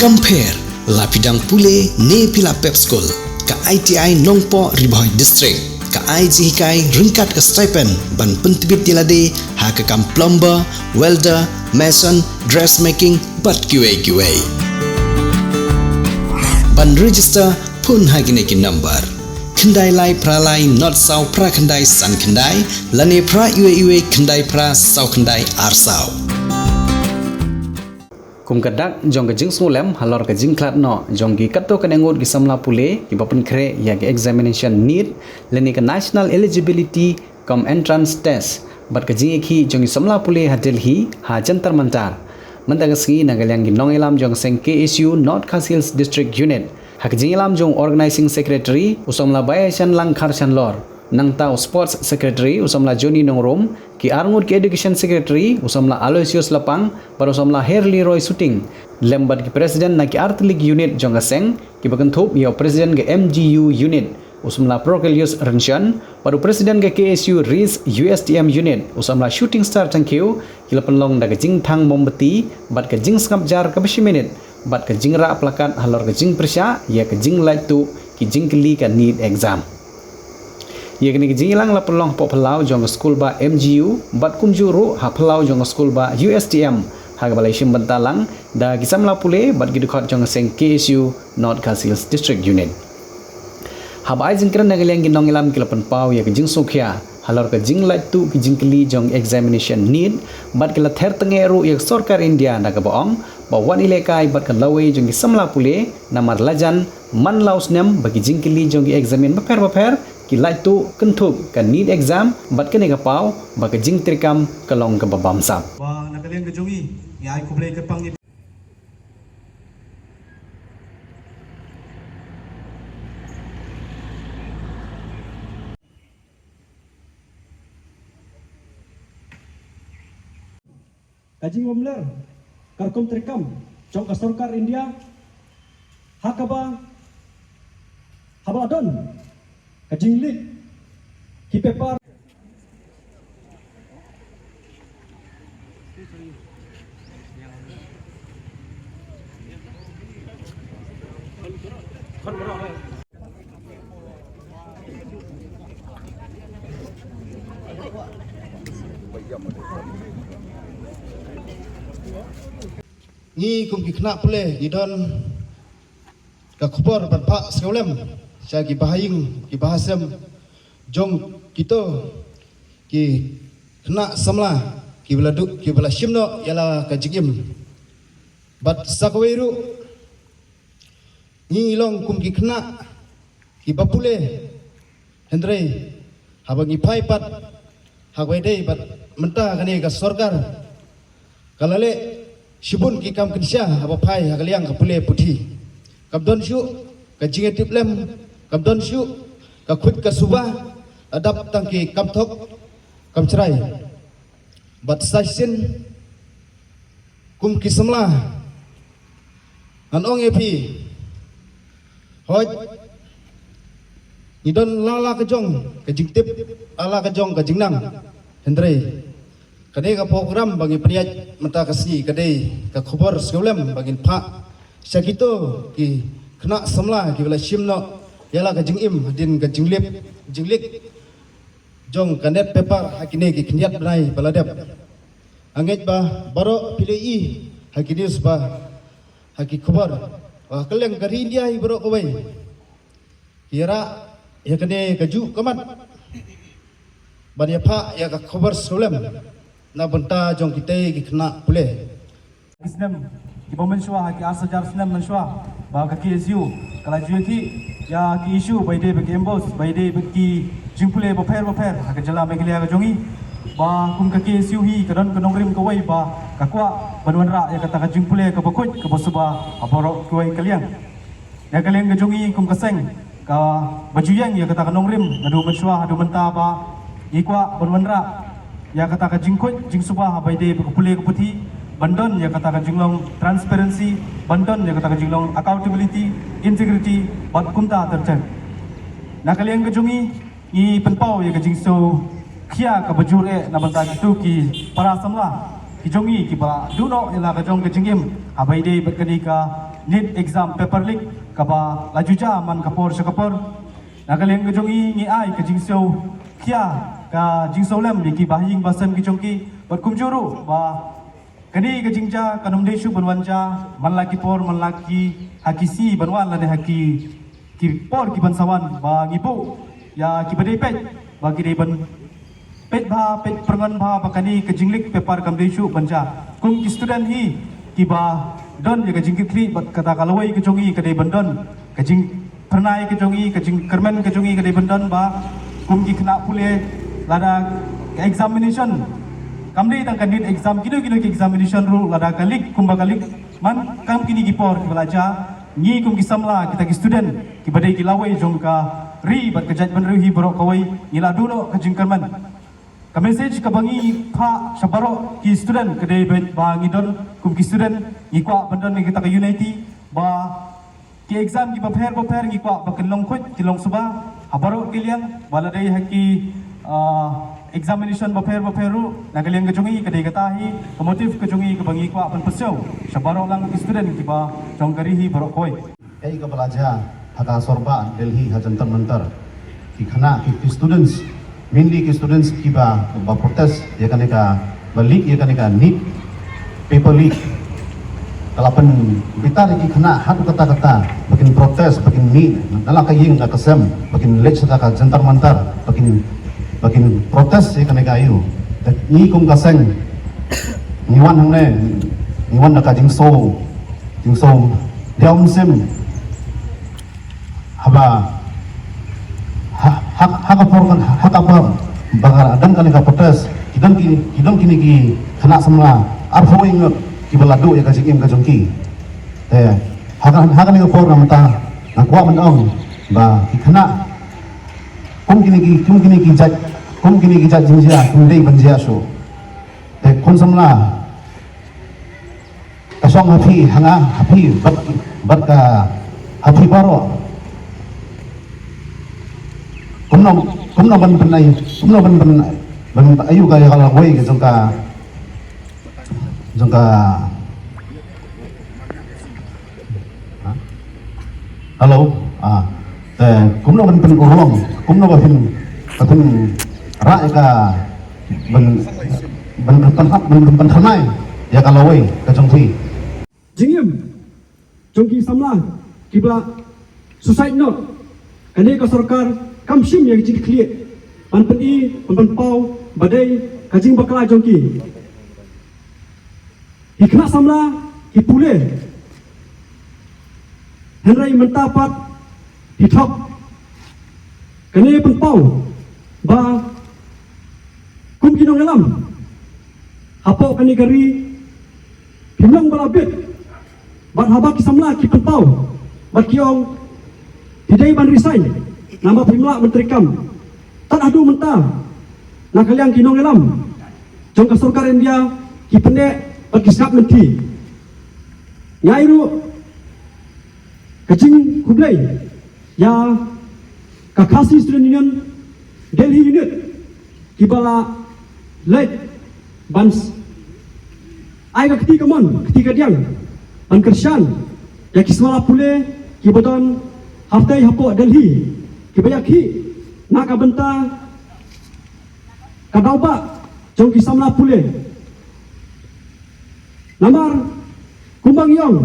Compare lapidang pule ne pila pep school ka ITI Nongpo Riboy District ka IGKI ringkat ke stipend ban pentibit dilade ha ke kam plumber, welder, mason, dressmaking bat QA ban register pun hagine ki number kendai lai pralai not sau pra kendai san kendai lane pra iwe kendai pra sau kendai ar sau kum kadak jong ke jing sulem halor ke jing klat no jong gi kato kan engut gi samla pule ki bapen kre ya ge examination need lene ke national eligibility com entrance test bat ke jing ki jong gi samla pule ha Delhi ha jantar mantar mentang sgi nagalyang gi nongelam jong seng KSU North Khasi District Unit ha ke jing elam jong organizing secretary usomla bayasan langkhar chanlor nang tau sports secretary usamla Johnny Nongrom ki arngut ki education secretary usamla Aloysius Lapang baru usamla Herli Roy Shooting lembat ki president na ki artlik unit jonga seng ki bakenthop yo president ke MGU unit usamla Procelius Renshan baru president ke KSU RIS USTM unit usamla Shooting Star Tangkeu ki lapenlong da ke jing thang mombati bat ke jing skap jar ke beshi minute bat ke jing ra plakat halor ke jing persya ya ke jing light tu ki jing keli ka need exam ye kini jilang la pelong po pelau jong school ba MGU bat kumjuru ha pelau jong school ba USTM ha balai sim bentalang da kisam la pule bat gidukot jong seng KSU North Khasi District Unit ha bai jingkran nagaleng ginong ilam kilapan pau ye jing sokhya halor ke jing light tu ki jing keli jong examination need bat kila ther tengeru ye sarkar India na ka boong ba wan ilekai bat kan lawe jong kisam la pule namar lajan man laus nem bagi jing keli jong examin baper ki lai tu kentuk kan need exam bat kene ka pau ba ka jing trikam kalong ka babam sap ba nakaleng ka jongi ya ai kublai ka pang kajing omler karkom trikam jong ka sarkar India hakaba habadon kajing lik ki paper ni kum ki khna pule ni don ka khobor ban pha sekolem sa ki bahaying ki bahasam jong kito ki khna samla ki beladuk ki bela shimno yala ka jigim bat sakweru ni long kum ki khna ki bapule hendre habangi pai pat hagwede bat menta kane ka sarkar kalale shibun ki kam kinsya aba pai hagaliang ka pule puthi kabdon shu ka jingetip lem kabdon shu ka khut ka suba adap tangki kamthok kamchrai bat saisin kum kisamla anong epi hoj idon lala ka jong ka jingtip ala ka jong ka jingnang hendre kadai ka program bagi priat mata kasi kadai ka khabar sekolam bagi pha sakito ki kena samla ki bela shimno yala ka jingim din ka jinglik jong kanet paper hakine ki khniat banai baladap anget ba baro pilei hakini usba haki khabar wa kaleng kari india hi baro kawai kira ya kene kaju kamat bani pha ya ka khabar sekolam na benta jong kita ki kena pule islam ki bomenshwa ki asajar islam menshwa ba ka KSU kala juti ya ki issue baide be embos baide be ki jingpule ba pher ka jala meglia ka jongi ba kum ka KSU hi kadon kanongrim ka wai ba ka kwa banwanra ya kata ka jingpule ka bakut ka bosuba aboro kuai kaliang ya kaliang ka jongi kum ka seng ka bajuyang ya kata kanongrim adu menshwa adu menta ba ikwa banwanra ya kata ka jingkut jingsuba baide be kupule ka puthi bandon ya kata ka jinglong transparency bandon ya kata ka jinglong accountability integrity bat kumta tercen nakaliang ka jongi i penpau ya ka jingso kia ka bajure na banta itu ki para samla kijongi kiba duno ila kajong kejingim abai de berkani ka NEET exam paper leak kaba lajuja man kapor sakapor nagaleng kejongi ngi ai ke jingso kia ka jingso lem di ki bahing basam ki jongki berkumjuru ba kani ke jingja kanum desu banwanja man laki por man laki hakisi banwan lane haki ki por ki bansawan ba ngibu ya ki badai pet bagi dei ban pet bha pet prangan bha bakani ke jinglik paper kam desu banja kum ki student hi ki ba don ya ke jingki kri bat kata kalawai ke jongi ke dei bandon ke jing pernai ke jongi ke jing kermen ke jongi ke dei bandon ba kum ki kena pule lada ke examination kamde tang kanit exam kino ki examination ru lada kalik kumba kalik man kam kini ki por belaja ni kum ki samla kita ki student ki badai ki lawai jongka ri bat ke judgment ru hi borok kawai ngila duno ke jing kermen ka message ka bangi pha sabaro ki student ke dei bangi don kum ki student ngikwa bandon ni kita ke unity ba ki exam ki prepare ngikwa ba kenlong khut tilong suba habaro kiliang bala dei haki examination prepare ru nagaliang kejungi ke dei katahi ke motif kejungi ke bangi kwa pan pesau sabaro lang ki student ki ba jongkari hi borok koi ei ka belajar haga sorba Delhi ha jantar mantar ki khana ki students mainly ki students ki ba protest ya kan ka balik ya kan ka NEET paper leak kalapan bitar ki khana hatu kata-kata bakin protes bakin NEET nala kaying ka kasem bakin lech ka jantar mantar bakin protes ya kan ka ayu ni kum kaseng niwan hangne niwan ka jingso diam sem haba hakapor bagar adang kali ka protes kidang kini ki kena semla arho ingat ki balado ya kajing ka jongki hakan ni por namta nakwa manong ba ki kena kum kini ki jaj jinja kum dei banja so kon semla kasong happy bat ka happy baro kumno ban ayu kaya kalau wei ke jongka halo kumno ban urong kumno ban ra ka ban thanai ya kalau wei ke jongki jingim jongki samla kibla suicide note kane ka sarkar kamshim yang jadi clear pan pau badai kajing bakla jongki hikna samla hipule henrai mentapat hithok kane pan pau ba kum kinong alam hapo kane gari himlang balabit ban habak samla ki pan pau bat kiong hidai ban resign nama pimla menteri kam tak adu mentah nak kalian kinong elam jong ka sarkar India ki pendek bagi sap menti nyairu kajing kublai ya kakasi student union Delhi unit kibala late bans ai ka ketika diang ban kersan ya kiswala pule kibodon haftai hapo Delhi kibayaki nak benta kadauba jong kisamla pule namar kumbang yong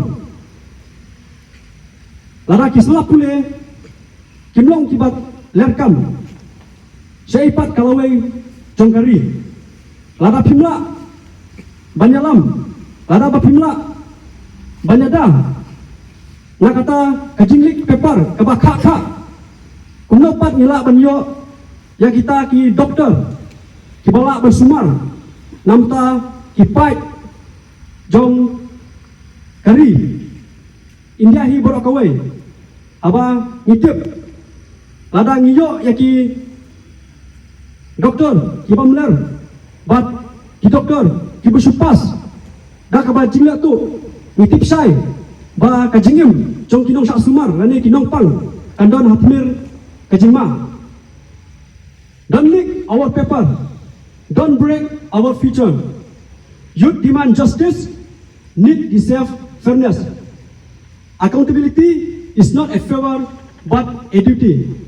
lara kisla pule kimlong kibat lerkam seipat kalawai jongkari lara pimla banyalam lara bapimla banyada nakata kajinglik paper kabakha kumnopat ngila banyo ya kita ki dokter ki bala bersumar namta ki pait jong kari India hi borok kawai aba ngitip lada ngiyo ya ki dokter ki pamler bat ki dokter ki bersupas dah ka jingla tu ngitip sai ba kajingim jong kinong sak sumar rani kinong pang kandon hatmir kajingma don't leak our paper don't break our future Youth demand justice, need deserve fairness. Accountability is not a favor but a duty.